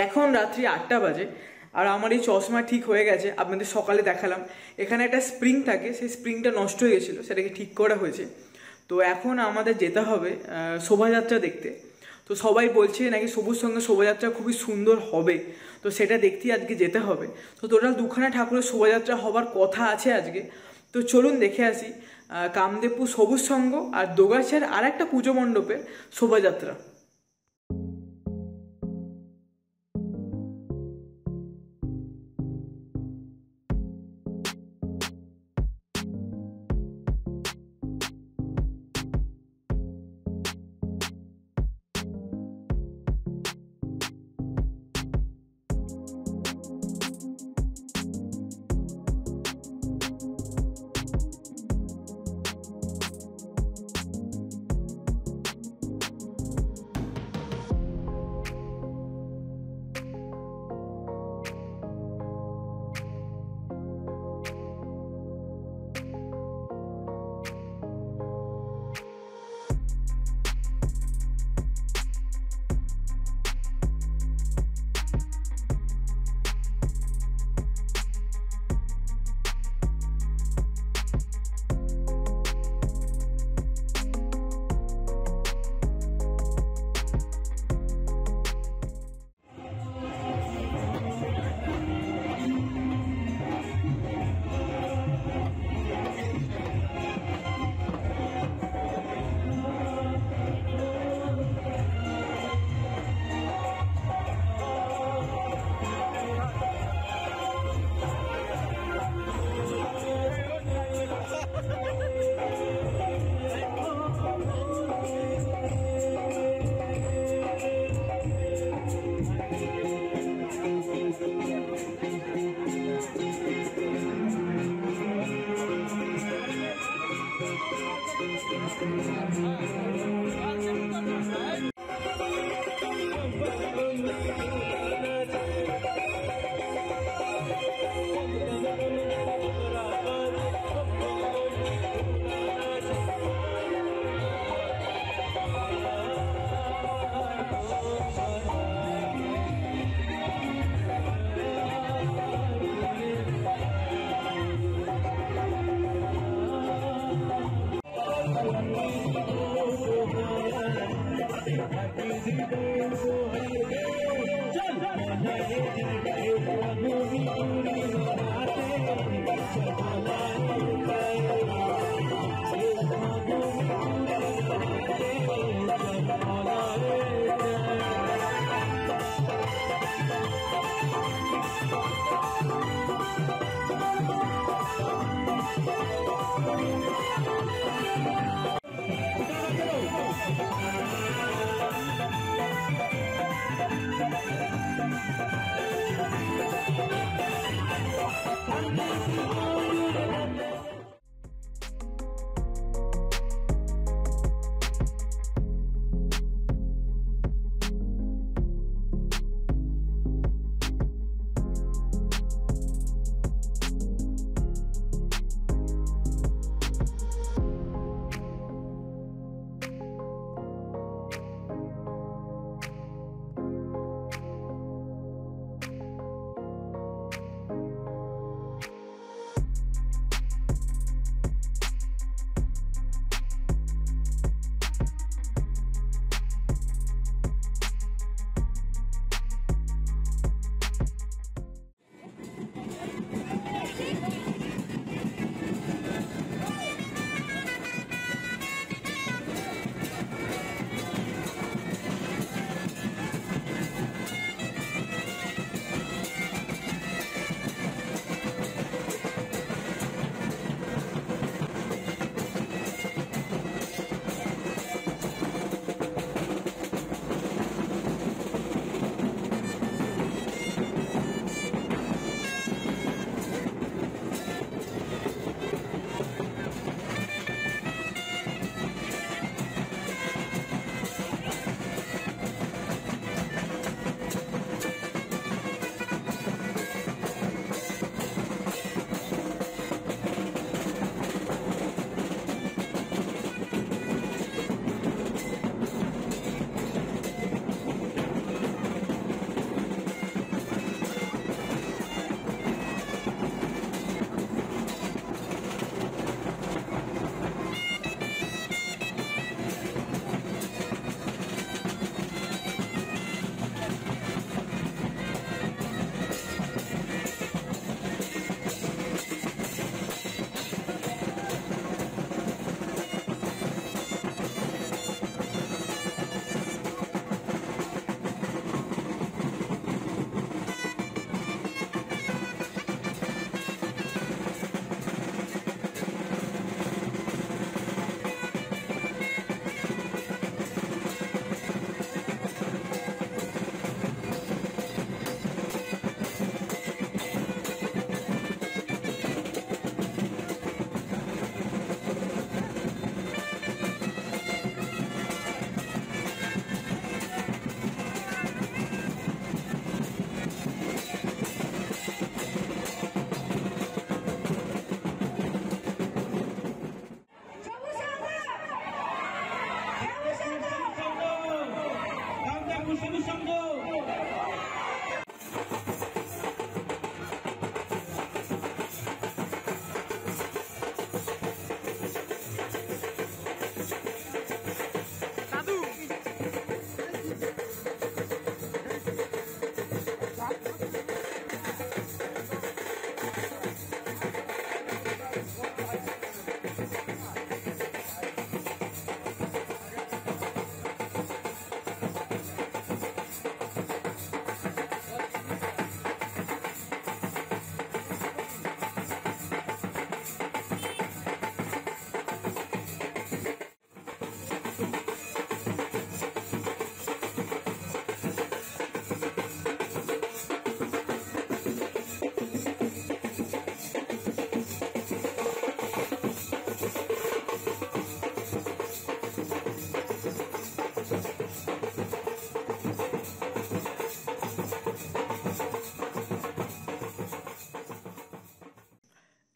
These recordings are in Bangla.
এখন রাত্রি 8টা বাজে আর আমার এই চশমা ঠিক হয়ে গেছে, আপনাদের সকালে দেখালাম। এখানে একটা স্প্রিং থাকে, সেই স্প্রিংটা নষ্ট হয়ে গেছিলো, সেটাকে ঠিক করা হয়েছে। তো এখন আমাদের যেতে হবে শোভাযাত্রা দেখতে। তো সবাই বলছে নাকি সবুজ সঙ্গে শোভাযাত্রা খুবই সুন্দর হবে, তো সেটা দেখতেই আজকে যেতে হবে। তো টোটাল দুখানা ঠাকুরের শোভাযাত্রা হবার কথা আছে আজকে। তো চলুন দেখে আসি কামদেবপুর সবুজ সংঘ আর দোগাছিয়ার আর একটা পুজো মণ্ডপের শোভাযাত্রা।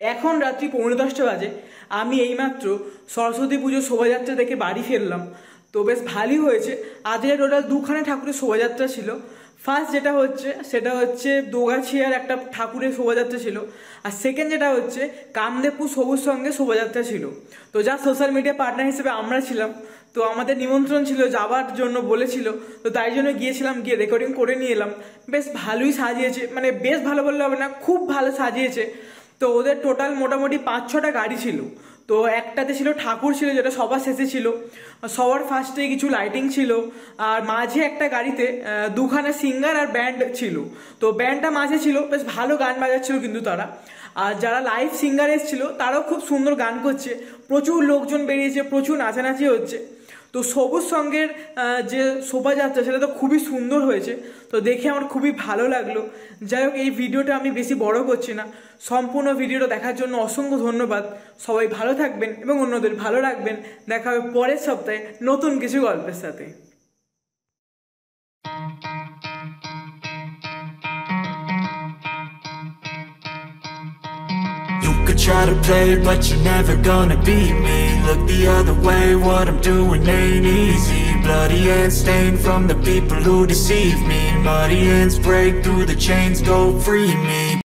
এখন রাত্রি 9:45 বাজে। আমি এইমাত্র সরস্বতী পুজো শোভাযাত্রা দেখে বাড়ি ফিরলাম। তো বেশ ভালোই হয়েছে। আজকে টোটাল দুখানে ঠাকুরের শোভাযাত্রা ছিল। ফার্স্ট যেটা হচ্ছে সেটা হচ্ছে দোগাছিয়ার একটা ঠাকুরের শোভাযাত্রা ছিল, আর সেকেন্ড যেটা হচ্ছে কামদেবপুর সবুজ সঙ্গে শোভাযাত্রা ছিল। তো যা সোশ্যাল মিডিয়া পার্টনার হিসেবে আমরা ছিলাম, তো আমাদের নিমন্ত্রণ ছিল, যাওয়ার জন্য বলেছিল, তো তাই জন্য গিয়েছিলাম, গিয়ে রেকর্ডিং করে নিয়ে এলাম। বেশ ভালোই সাজিয়েছে, মানে বেশ ভালো বললে হবে না, খুব ভালো সাজিয়েছে। তো ওদের টোটাল মোটামুটি 5-6টা গাড়ি ছিল। তো একটাতে ছিল ঠাকুর ছিল, যেটা সবার শেষে ছিল, সবার ফার্স্টে কিছু লাইটিং ছিল, আর মাঝে একটা গাড়িতে দুখানা সিঙ্গার আর ব্যান্ড ছিল। তো ব্যান্ডটা মাঝে ছিল, বেশ ভালো গান বাজাচ্ছিল কিন্তু তারা। আর যারা লাইভ সিঙ্গার এসেছিল তারাও খুব সুন্দর গান করছে, প্রচুর লোকজন বেরিয়েছে, প্রচুর নাচানাচি হচ্ছে। তো সবুজ সঙ্গের যে শোভাযাত্রা সেটা তো খুবই সুন্দর হয়েছে, তো দেখে আমার খুবই ভালো লাগলো। যাই হোক, এই ভিডিওটা আমি বেশি বড় করছি না, সম্পূর্ণ ভিডিওটা দেখার জন্য অসংখ্য ধন্যবাদ। সবাই ভালো থাকবেন এবং অন্যদের ভালো রাখবেন। দেখা হবে পরের সপ্তাহে নতুন কিছু গল্পের সাথে। You could try to play, but you're never gonna beat me. Look the other way, what I'm doing ain't easy. Bloody hands stained from the people who deceive me. Muddy hands break through the chains, go free me.